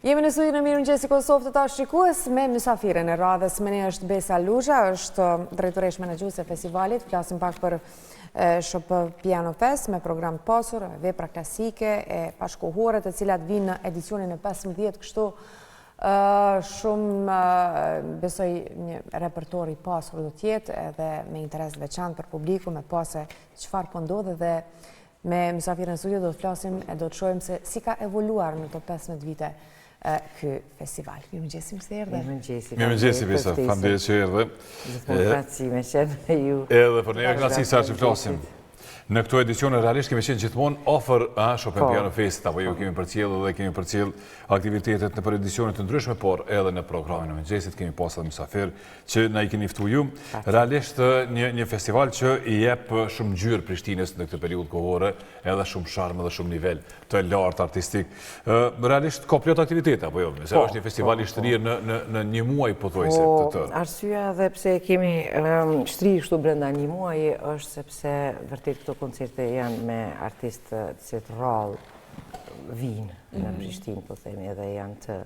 Jemi në studion e Mirëmëngjesi Kosovë të ta shikues me mysafiren e radhës. Me ne është Besa Lusha, është drejtoresh menaxhuese e festivalit. Flasim pak për SHP Piano Fest me program të pasur, vepra klasike e pashkohore të cilat vinë në edicionin e 15, kështu shumë besoj një repertori i pasur do të jetë edhe me interes të veçantë për publiku, me pase çfarë po ndodh dhe me mysafirin në studio do të flasim e do të shohim se si ka evoluar në këto 15 vite ky festival. Mirëmëngjesi, mirë se erdhe. Mirëmëngjesi, Besa, faleminderit që erdhe. Gjithmonë knaqësi me qenë me ju. Edhe për ne knaqësi sa që flasim. Në këto edicione realisht kemi qenë gjithmonë ofër SHP Piano Fest, apo ju kemi përcjellë dhe kemi përcjellë aktivitetet në për edicione të ndryshme, por edhe në programin e mëngjesit kemi pasur edhe mysafir që na i keni ftuar ju. Realisht një festival që i jep shumë ngjyrë Prishtinës në këtë periudhë kohore, edhe shumë sharm dhe shumë nivel të lartë artistik. Realisht ka plot aktivitete apo jo? Se është një festival i shtrirë në një muaj pothuajse të tërë. Arsyeja edhe pse kemi shtrirë kështu brenda një muaji është sepse vërtet këto koncerte janë me artistë që të rrallë vinë në Prishtinë, po themi, edhe janë të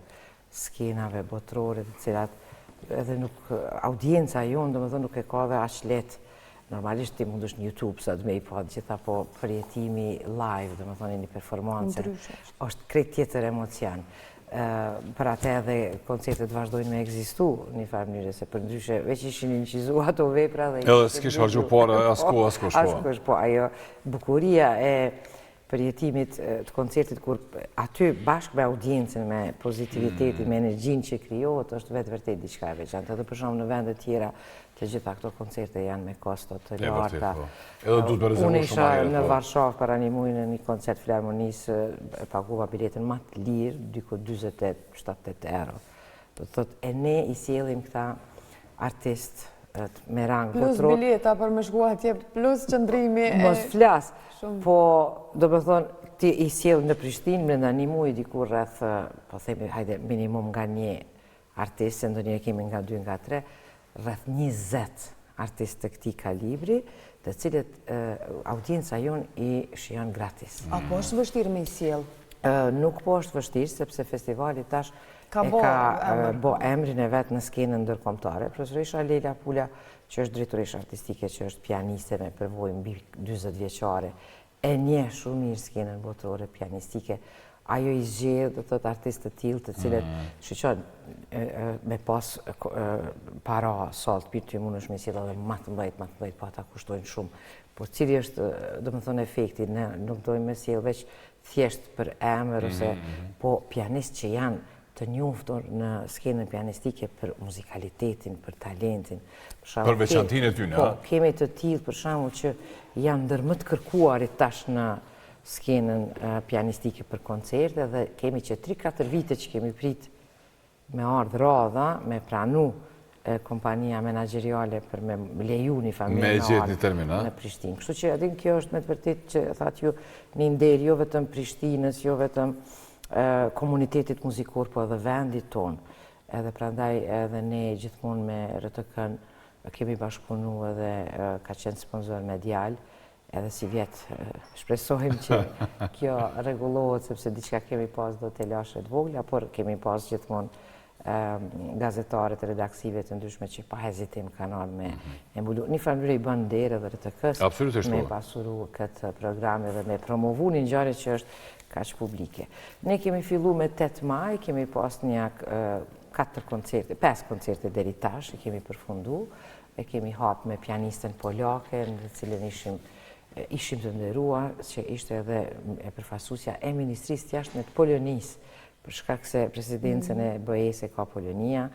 skenave botërore të cilat edhe nuk audienca jonë, domethënë nuk e ka dhe aq lehtë. Normalisht ti mundesh në YouTube sot me i pa gjitha, po përjetimi live, domethënë një performancë është krejt tjetër emocion. Për atë edhe koncertet vazhdojnë me ekzistu një farë mënyrë, se për ndryshe veç ishin incizu ato vepra dhe... Edhe s'kish harxhu para, askush po. Ajo bukuria e përjetimit të koncertit, kur aty bashkë me audiencën, me pozitivitetin, me energjinë që krijohet, është vetë vërtet diçka e veçantë. Edhe për shembull në vende të tjera, të gjitha këto koncerte janë me kosto të larta. Unë isha në Varshavë para një muaji në një koncert filharmonisë, paguva biletën më të lirë, diku 27-8 euro. Do të thotë e ne i sjellim këta artistë me rang plus bileta për me shku atje, plus qëndrimi mos flas, po do të thonë ti i sjell në Prishtinë brenda një muaji diku rreth, po themi hajde minimum nga një artist, se ndonjëherë kemi nga 2 nga 3, rreth 20 artistë të këtij kalibri, të cilët audienca jonë i shijon gratis. A po është vështirë me i sjell? Nuk po është vështirë, sepse festivali tash ka bo emrin e vetë në skenën ndërkombëtare. Profesoresha Leila Pula, që është drejtoresha artistike, që është pianiste me përvojë mbi 40 vjeçare, e njeh shumë mirë skenën botërore pianistike. Ajo i zgjedh, do të thotë, artistë të tillë të cilët shqyqon me pas para salt pirë të mundesh me sjell edhe më të mëdhenj, po ata kushtojnë shumë. Po cili është, domethënë, efekti? Ne nuk dojmë me sjell veç thjesht për emër ose po pianistë që janë të njohur në skenën pianistike për muzikalitetin, për talentin. Për veçantinë e tyre, po, kemi të tillë për shembull që janë ndër më të kërkuarit tash në skenën pianistike për koncerte, dhe kemi që 3-4 vite që kemi prit me ardhë radha, me pranu kompania menaxheriale për me leju një familje në Prishtinë. Kështu që edhe kjo është me të vërtet që thatë ju një nder jo vetëm Prishtinës, jo vetëm komunitetit muzikor, po edhe vendit tonë. Edhe prandaj edhe ne gjithmonë me RTK-n kemi bashkëpunu edhe ka qenë sponsor medial, edhe si vjetë shpresojmë që kjo rregullohet, sepse diçka kemi pas do të lashe të vogla, por kemi pas gjithmonë gazetare të redaksive të ndryshme që pa hezitim kanë ardhur me mbulu. Një farë i bën nder edhe RTK-s me pasuru këtë program dhe me promovu një ngjarje që është kaq publike. Ne kemi fillu me 8 maj, kemi pas një 5 koncerte deri tash, e kemi përfundu, e kemi hap me pianistën polake, në cilën ishim të nderuar, që ishte edhe e përfaqësuesja e Ministrisë të Jashtme të Polonisë, për shkak se presidencën e BE-s ka Polonia,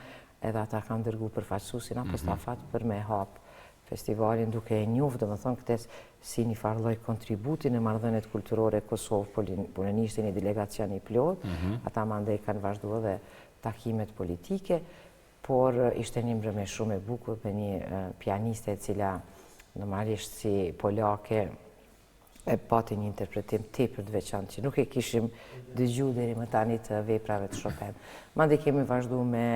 edhe ata kanë dërguar përfaqësuesin apostafat për me hap festivalin, duke e njohur domethënë këtë si një farë lloj kontributi në marrëdhëniet kulturore Kosovë-Poloni, ishte një delegacion i plot, ata mandej kanë vazhduar edhe takimet politike, por ishte një mbrëmje shumë e bukur me një pianiste e cila normalisht si polake e pati një interpretim tepër të veçantë që nuk e kishim dëgjuar deri më tani të veprave të Chopin. Mandej kemi vazhduar me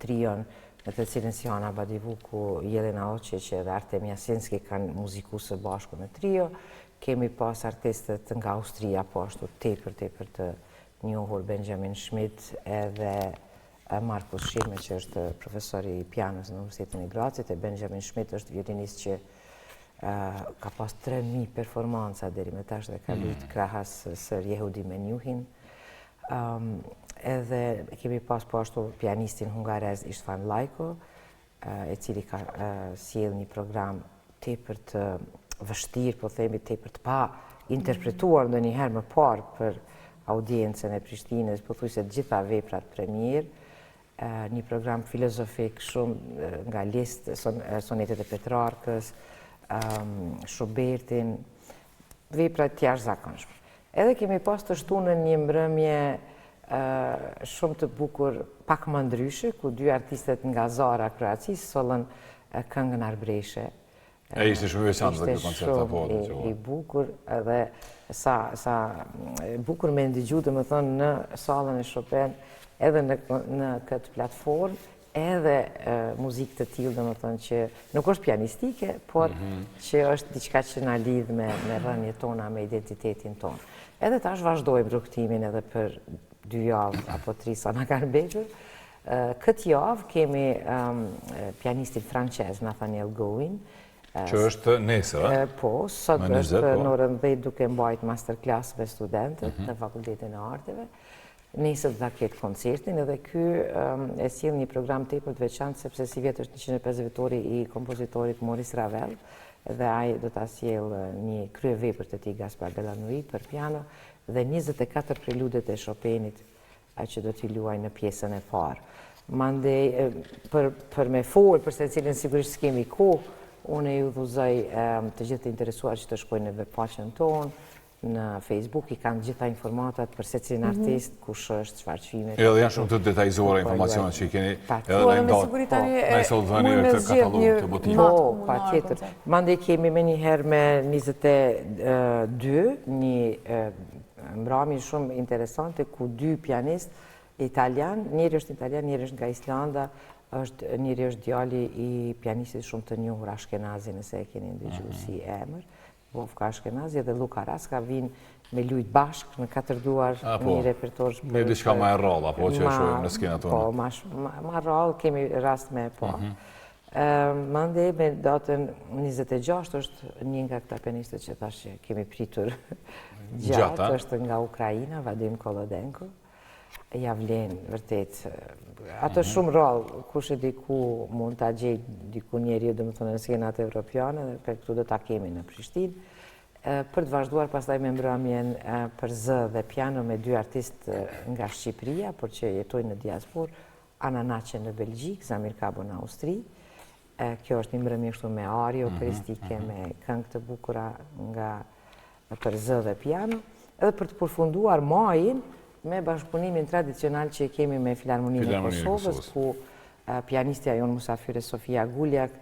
trion në të cilën si Ana Badivuku, Jelena Oqeq dhe Artem Jasinski kanë muzikuar së bashku në trio. Kemi pas artistët nga Austria, po ashtu tepër të njohur Benjamin Schmidt edhe Markus Schirme, që është profesori i pianos në Universitetin e Grazit, e Benjamin Schmidt është violinist që ka pas 3.000 performanca deri më tash dhe ka luajtur krahas Sir Yehudi Menuhin. Edhe kemi pas po ashtu pianistin hungarez István Lajko, e cili ka sjell një program tepër të vështirë, po themi tepër të pa interpretuar ndonjëherë më parë për audiencën e Prishtinës, pothuajse të gjitha veprat premier, një program filozofik shumë nga listë sonetet e Petrarkës, Schubertin, vepra të jashtëzakonshme. Edhe kemi pas të shtunën një mbrëmje shumë të bukur, pak më ndryshe, ku 2 artistet nga Zara Kroacisë sollën këngën Arbreshe. E ishte shumë veçantë dhe këtë koncert apo? Ishte shumë i bukur edhe sa bukur me ndëgju, dhe më thonë, në sallën e Chopin, edhe në këtë platformë, edhe muzikë të tillë, dhe më thonë, që nuk është pianistike, por që është diçka që na lidh me rënjet tona, me identitetin tonë. Edhe tash vazhdojmë rrugtimin edhe për 2 javë apo 3 sa na kanë mbetur. Këtë javë kemi pianistin francez Nathaniel Gouin, që është nesër, po, sot është në orën 10 duke mbajt masterclass me studentët në Fakultetin e Arteve. Nesër do ta ketë koncertin, edhe ky e sjell një program tepër të veçantë sepse si vjet është 150 vjetori i kompozitorit Maurice Ravel, dhe ai do ta sjell një kryevepër të tij Gaspard Delanoë për piano dhe 24 preludet e Chopinit që do t'i luaj në pjesën e parë. Mandej për me folë për secilin sigurisht s'kemi kohë, unë ju udhëzoj të gjithë të interesuar që të shkojnë në webpaqen tonë, në Facebook, i kanë gjitha informatat për secilin artist, kush është, çfarë çmime. Edhe janë shumë të detajzuara informacionet që i keni edhe në ndotë. Në sot dhëni këtë katalog të botimit. Po, patjetër. Mandej kemi menjëherë me 22 një mbrëmje shumë interesante ku 2 pianistë italian, njëri është italian, njëri është nga Islanda, njëri është djali i pianistit shumë të njohur Ashkenazi, nëse e keni ndëgjuar si emër, Vofka Ashkenazi, dhe Luka Raska vinë me lujt bashkë në 4 duar një repertor. Me diçka ma e rrallë, apo që e shohim në skenat tonë? Po, ma rrallë, kemi rast me po. Mandej me datën 26 është një nga këta pianistët që tash kemi pritur gjatë, është nga Ukraina, Vadim Kolodenko. Ja vlen vërtet. Ato shumë rrallë, kush e diku mund ta gjej diku njeriu, domethënë në skenat evropiane, dhe për këtu do ta kemi në Prishtinë. Për të vazhduar pastaj me mbrëmjen për zë dhe piano me 2 artistë nga Shqipëria, por që jetojnë në diasporë, Ana Naçe në Belgjik, Zamir Kabo në Austri. Kjo është një mbrëmje kështu me arie operistike, me këngë të bukura nga për zë dhe piano, edhe për të përfunduar majin me bashkëpunimin tradicional që kemi me Filharmoninë e Kosovës, ku pianistja jonë musafire Sofia Guljak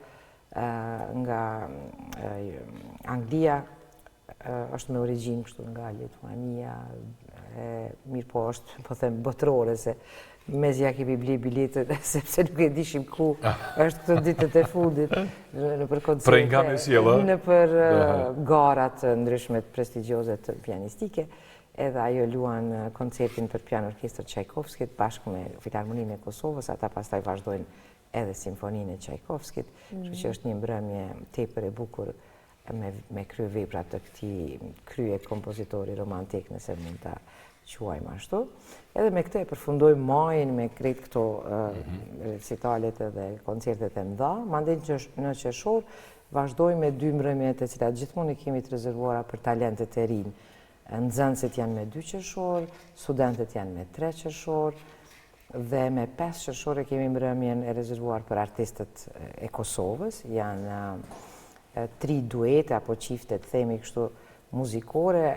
nga Anglia është me origjinë kështu nga Lituania, mirë po është, po them, botërore, se mezi ja kemi bli biletët, sepse nuk e dishim ku është këtë ditët e fundit në për koncerte, në për garat ndryshme të prestigjioze të pianistike, edhe ajo luan koncertin për piano orkestër Tchaikovskit bashkë me Filharmoninë e Kosovës, ata pastaj vazhdojnë edhe simfoninë e Tchaikovskit, kështu që është një mbrëmje tepër e bukur me kryevepra të këtij krye kompozitori romantik, nëse mund ta quajmë ashtu. Edhe me këtë e përfundojmë majin me krejt këto recitalet dhe koncertet e mëdha. Mandej në qershor vazhdojmë me 2 mbrëmjet e cilat gjithmonë i kemi të rezervuara për talentet e rinj. Nxënësit janë me 2 qershor, studentët janë me 3 qershor, dhe me 5 qershor kemi mbrëmjen e rezervuar për artistët e Kosovës. Janë 3 duete apo çifte, themi kështu, muzikore,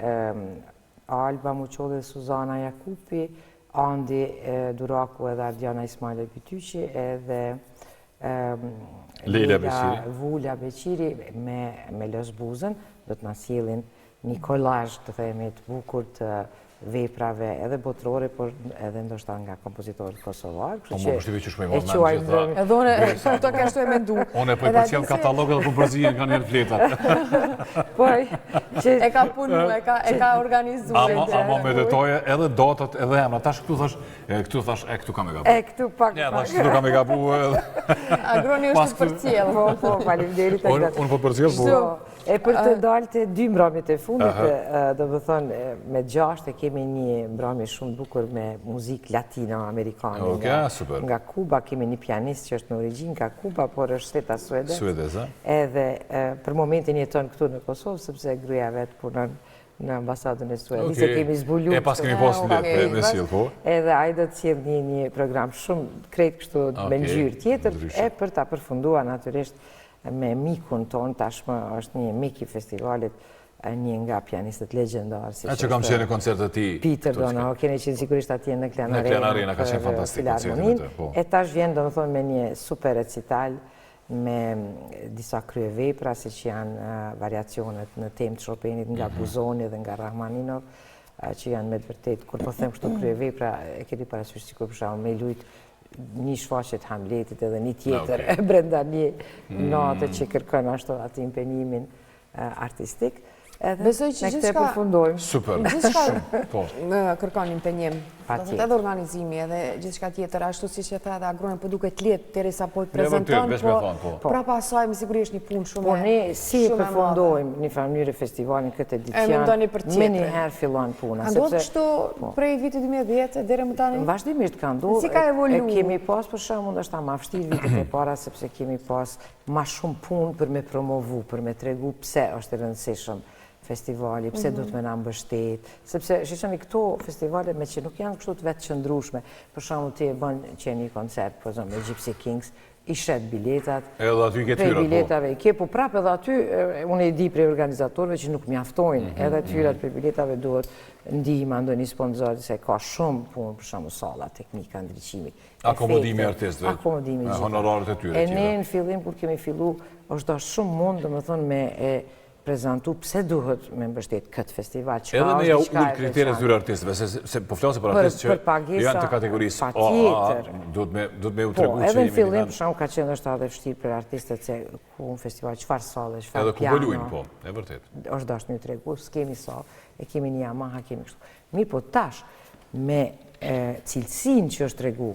Alba Muçolli dhe Suzana Jakupi, Andi Duraku edhe Ardiana Ismail Bytyqi, edhe Vula Beqiri me Los Buzën, do të na sjellin një kolazh të themi të bukur të veprave edhe botërore, por edhe ndoshta nga kompozitorët kosovar. Po më përshtypje që shpejmë me gjitha. Edhe unë këto kështu e mendu. Unë po i përcjell katalogët dhe po përzihen nga njerë fletat. Po, E ka punu, e ka organizu. Ama me detoje edhe datat edhe emra. Tash këtu thash, këtu kam e gabu. Këtu pak. Tash këtu kam e gabu edhe. Agroni është për cilë. Po, faleminderit. Unë po për cilë, po. E për të dalë të 2 mbrëmjet e fundit, do të thonë, me 6 kemi një mbrëmje shumë bukur me muzikë latino-amerikane. Super. Nga Kuba kemi një pianist që është në origjinë nga Kuba, por është shteta suedez. Suedez, Edhe për momentin jeton këtu në Kosovë, sepse gruaja vet punon në ambasadën e Suedisë, kemi zbuluar. E pas kemi pas me sjell, po. Edhe ai do të sjell një program shumë krejt kështu me ngjyrë tjetër, e për ta përfunduar natyrisht me mikun ton, tashmë është një mik i festivalit, një nga pianistët legjendar. Që kam qenë në koncertet ti? Peter Donoho, kene qenë sigurisht atje në Klan Arena. Në Klan Arena ka qenë fantastik koncertet. E tash vjen, do më thonë, me një super recital, me disa kryevepra, si që janë variacionet në temë të Chopinit nga Buzoni dhe nga Rachmaninov, që janë me të vërtet, kur po them kështu kryevepra, e keni parasysh sikur për shkak me lujt një shfaqet Hamletit edhe një tjetër brenda një natë që kërkon ashtu atë impenjimin artistik. Besoj që gjithçka përfundojmë. Super. Gjithçka kërkon impenjim. Edhe organizimi edhe gjithçka tjetër, ashtu siç e tha edhe Agroni, po duket lehtë derisa po të prezanton, po prapa asaj me siguri është një punë shumë. Po ne si përfundojmë në mënyrë festivalin këtë edicion, më njëherë fillon puna. Ka ndodhur kështu prej vitit 2010 deri më tani? Vazhdimisht ka ndodhur. Si ka evoluar? Kemi pas për shembull ndoshta më vështirë vitet e para sepse kemi pas më shumë punë për me promovu, për me tregu pse është e rëndësishëm festivali, pse do të me na mbështet, sepse shishoni këto festivale me që nuk janë kështu të vetë qëndrushme, për shembull ti e bën që një koncert, për shembull me Gypsy Kings, i shet biletat, edhe aty ke tyrat, biletave i ke, po prapë edhe aty, unë e di prej organizatorëve që nuk mjaftojnë, edhe tyrat për biletave duhet ndihma ndonjë sponsor, se ka shumë punë, për shembull salla, teknika, ndriçimi. Akomodimi artistëve, honorarët e tyre. E ne në fillim kur kemi fillu, është dashur shumë mund, domethënë me prezantu pse duhet me mbështet këtë festival. Edhe me ja ullë kriteret tyre artistëve, se po flasë për artistë që janë të kategorisë A, duhet me u tregu që edhe në fillim, për shumë ka qenë është edhe vështirë për artistët se ku në festival, qëfar sale, qëfar piano. Edhe ku bëllujnë, po, e vërtet. është dashur me u tregu, s'kemi sale, e kemi një Yamaha, kemi kështu. Mi po tash, me cilësin që është tregu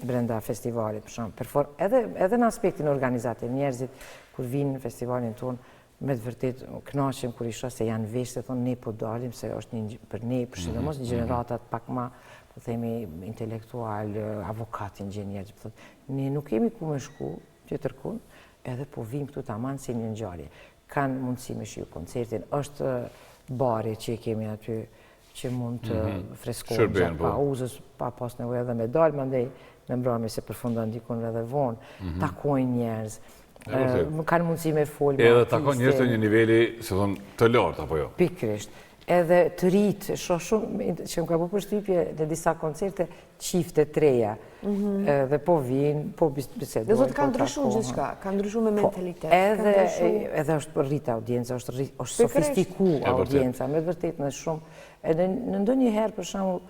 brenda festivalit, për shumë, edhe në aspektin organizativ, njerëzit kur vinë në festivalin tonë, me të vërtet kënaqem kur i shoh se janë vesh se thonë ne po dalim se është një për ne, për sidomos një gjeneratat pak më, po themi intelektual, avokat, inxhinier, po thotë, ne nuk kemi ku me shku tjetërkun, edhe po vim këtu tamam si një ngjarje. Kanë mundësi me shiu koncertin, është bari që kemi aty që mund të freskojnë gjatë pauzës, pa pas nevojë edhe me dalë, mandej në mbrëmje se përfundon dikun edhe vonë, takojnë njerëz. Kanë mundësi me folë. Edhe takon njerëz të një niveli, se thonë, të lartë, apo jo? Pikrisht. Edhe të rritë, shumë, që më ka po përshtypje në disa koncerte, qifte treja. Dhe po vinë, po bisedojnë. Dhe zotë ka ndryshu gjithçka, ka ndryshu me mentalitet. Edhe është për rritë audienca, është sofistiku audienca, me vërtet në shumë. Edhe në ndonjëherë, për shembull,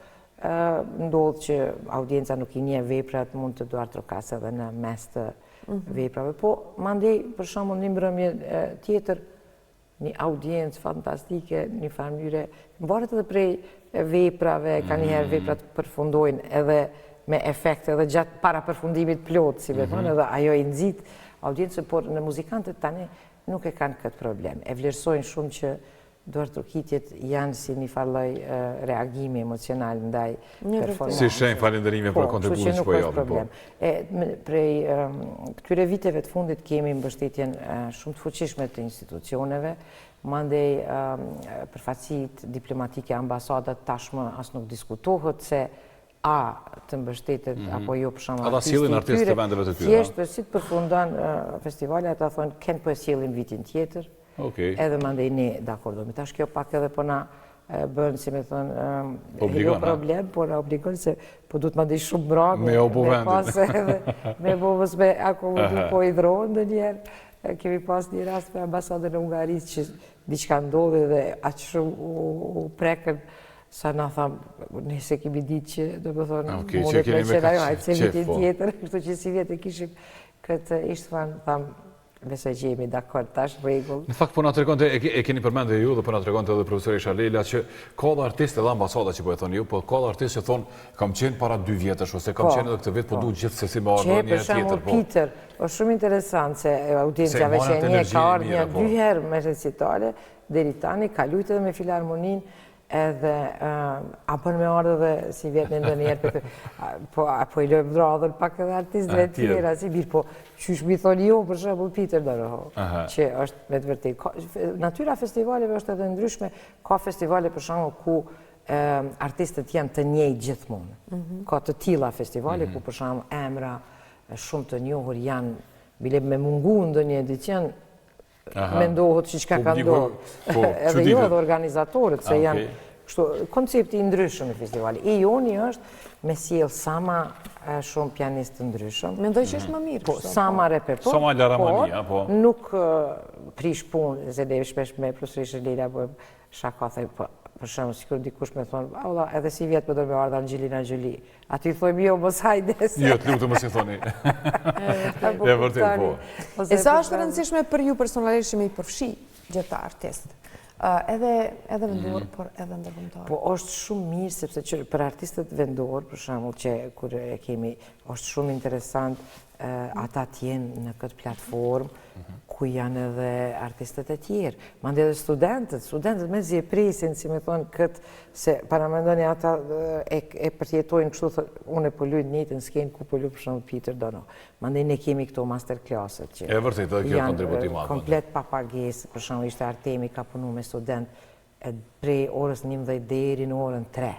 ndodhë që audienca nuk i njeh veprat, mund të duar trokas edhe në mes të veprave. Po, mandej, për shembull, një mbrëmje tjetër, një audiencë fantastike, një mënyre, mbaret edhe prej veprave, ka njëherë veprat përfundojnë edhe me efekt, edhe gjatë para përfundimit plot, si veton, edhe ajo i nxit audiencën, por në muzikantët tani nuk e kanë këtë problem. E vlerësojnë shumë që duartrokitjet janë si një farloj reagimi emocional ndaj performancës. Si shenjë falënderime për kontributin që po japin. Prej këtyre viteve të fundit kemi mbështetjen shumë të fuqishme të institucioneve, mandej përfaqësitë diplomatike, ambasadat tashmë as nuk diskutohet se a të mbështetet apo jo për shembull artistë. Ata sjellin artistë të vendeve të tyre. Thjesht si të përfundon festivali, ata thonë kënë po e sjellim vitin tjetër. Edhe mandej ne dakordojmë. Tash kjo pak edhe po na bën, si me thonë, jo problem, por na obligon se po duhet mandej shumë mbrapa. Me obu vendin. Me bovës me akomodu po i dhronë ndonjëherë. Kemi pas një rast me ambasadën e Hungarisë që diçka ndodhi dhe aq shumë u prekën sa na thamë, nëse kemi ditë që do të thonë mundet me qenë ajo, hajtë se vitin tjetër, kështu që si vjetë e kishim këtë Ishtvan, thamë, besoj që jemi dakord tash rregull. Në fakt po na tregonte e keni përmendur ju dhe po na tregonte edhe profesori Shalila që ka dhe artistë dhe ambasada që po e thonë ju, po ka dhe artistë që thonë kam qenë para 2 vjetësh ose kam qenë edhe këtë vit, po duhet gjithsesi me ardhur një tjetër po. Peter, është shumë interesant se audiencia veç e një ka ardhur një 2 herë me recitale deri tani, ka luajtur edhe me filharmoninë edhe a bën me ardhë dhe si vjetë në ndonjëherë, po i lojmë dradhër pak edhe artistëve tjera, si birë, po qysh mi thoni jo, për shembull Peter Doroho, që është me të vërtet. Natyra festivaleve është edhe ndryshme, ka festivale për shembull ku artistët janë të njëjtë gjithmonë. Ka të tilla festivale ku për shembull emra shumë të njohur janë bile me mungu ndonjë edicion, mendohet që ka ndodhur. Edhe jo edhe organizatorët, se janë koncepti i ndryshëm i festivali. I joni është me sjellë sa ma shumë pianistë të ndryshëm. Mendoj që është më mirë. Sa ma repertor. Sa ma laramania, po. Nuk prish punë, se deve shpesh me profesori Shalila, shaka thej, për shembull, sikur dikush me thonë, valla, edhe si vjet po do me ardha Angelina Jolie. Aty thojmë jo, mos hajdes. Jo, të lutem mos i thoni. E vërtet po. E sa është rëndësishme për ju personalisht që me i përfshi gjithë artistë? Edhe vendor, por edhe ndërkombëtar. Po është shumë mirë sepse që për artistët vendor, për shembull, që kur e kemi, është shumë interesant ata të jenë në këtë platformë ku janë edhe artistët e tjerë. Mandej edhe studentët mezi e presin, si me thonë këtë, se paramendoni ata e përjetojnë kështu, unë e po luaj njëjtën skenë ku po luaj për shembull Peter Doroho. Mandej ne kemi këto masterclasset që e vërtet edhe kjo kontributi i madh. Komplet pa pagesë, për shembull ishte Artemi ka punu me student prej orës 11 deri në orën 3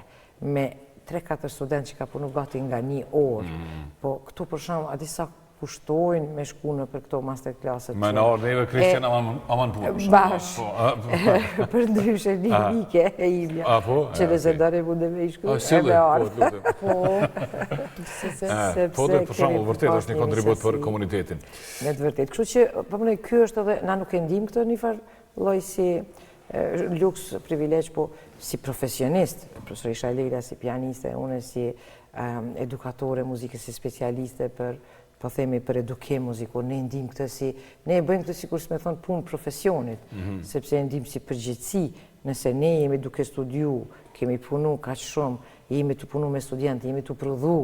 me 3-4 studentë që ka punu gati nga 1 orë. Po këtu për shembull a disa kushtojnë me shku në për këto masterclasset. Me në orë neve Kristian Amanpur. Bashkë. Për ndryshe një like e imja. Që nëse dore mund e me i shku e me ardhë. Po dhe për shembull vërtet është një kontribut për komunitetin. Me të vërtet. Kështu që, përmënej, kjo është edhe, na nuk e ndim këtë një farë lloj si luks, privilegj, po si profesionist, profesori Shalila si pianiste, une si edukatore muzikës, si specialiste për po themi për edukim muziku, ne ndim këtë si, ne e bëjmë këtë si kur s'me thonë punë profesionit, sepse e ndim si përgjithsi, nëse ne jemi duke studiu, kemi punu ka shumë, jemi të punu me studentë, jemi të prodhu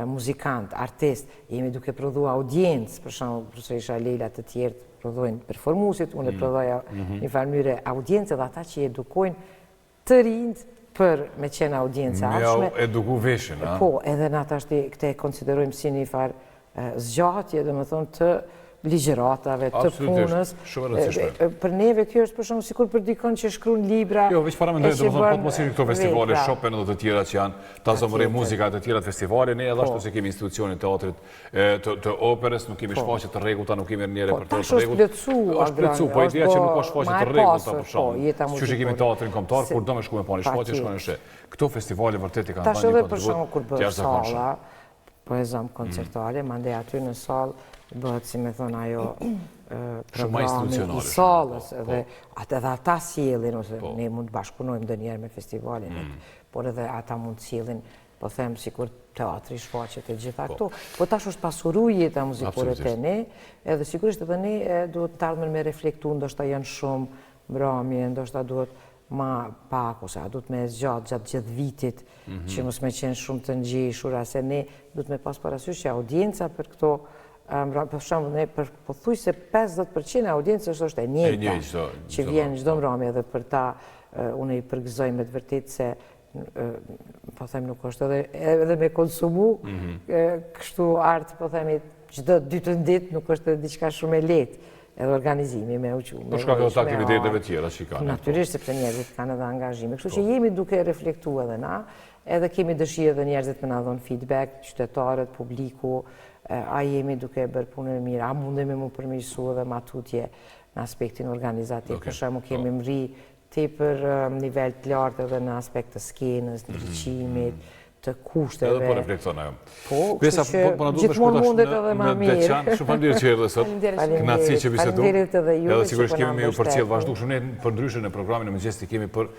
muzikant, artist, jemi duke prodhu audiencë, për shumë profesori Shalila të tjerë të prodhojnë performusit, unë e prodhoja një farmyre audiencë dhe ata që edukojnë të rinjt për me qenë audiencë ashme. Me eduku veshin, a? Po, edhe në ata është këte konsiderojmë si një farë zgjatje, dhe me thonë, të ligjeratave, të punës. Shumë rëndësishme. Për neve kjo është për shumë sikur për dikon që shkruan libra. Jo, veç para mendoj, dhe më thonë, po të mos këto festivale, Chopin dhe të tjera që janë, ta zëmërej muzika të tjera të festivale, ne edhe ashtu se kemi institucionin teatrit të operës, nuk kemi shfaqje të rregullta, nuk kemi një repertor të rregullt. Është plotsu, po ideja që nuk ka shfaqje të rregullta për shkak. Që kemi teatrin kombëtar, kur do me shku me pa një shfaqje, shkojnë në she. Këto festivale vërtet i kanë dhënë një kontribut të jashtëzakonshëm. Po e zëmë koncertuale, mandej aty në salë bëhet, si me thonë, ajo programi i salës, edhe ata sjellin, ose ne mund të bashkëpunojmë ndonjëherë me festivalin, por edhe ata mund të sjellin, po them, sikur teatri, shfaqjet e gjitha këto. Po tash është pasuru jeta muzikore të ne, edhe sigurisht edhe ne duhet të ardhmë me reflektu, ndoshta janë shumë mbrëmje, ndoshta duhet ma pak, ose a duhet me gjatë gjithë vitit, që mos me qenë shumë të ngjeshur, se ne duhet me pas parasysh që audienca për këto, për shembull, ne për pothuaj se 50% e audiencës është e njëjta, që vjen çdo mbrëmje, edhe për ta, unë i përgëzoj me të vërtetë se, po them nuk është edhe me konsumu, kështu art, po themi, çdo dytën ditë nuk është diçka shumë e lehtë. Edhe organizimi me uqu. Për shkak të aktiviteteve tjera që kanë. Natyrisht, sepse njerëzit kanë edhe angazhime. Kështu që jemi duke reflektu edhe na, edhe kemi dëshirë edhe njerëzit me na dhonë feedback, qytetarët, publiku, a jemi duke bërë punën e mirë, a mundemi mu përmirësu edhe matutje në aspektin organizativ. Për shembull, kemi mri tepër nivel të lartë edhe në aspekt të skenës, ndriçimit, të kushteve. Edhe po reflekton ajo. Po, kështu që gjithmonë mundet edhe ma mirë. Shumë faleminderit që erdhe sot. Kënaqësi që bisedojmë. Faleminderit edhe ju. Edhe sigurisht kemi me ju përcjell vazhdueshëm ne për ndryshe në programin e mëngjesit kemi për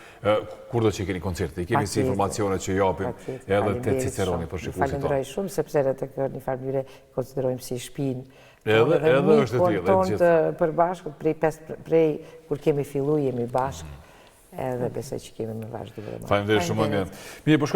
kurdo që keni koncerte. I kemi si informacione që japim edhe te Ciceroni për shikuesit tonë. Falenderoj shumë sepse edhe tek një farë mënyrë konsiderojmë si shtëpinë Edhe është e tillë, tonë të përbashkët, prej kur kemi fillu jemi bashkë, edhe besoj që kemi me vazhdu. Faleminderit shumë. Mirë, po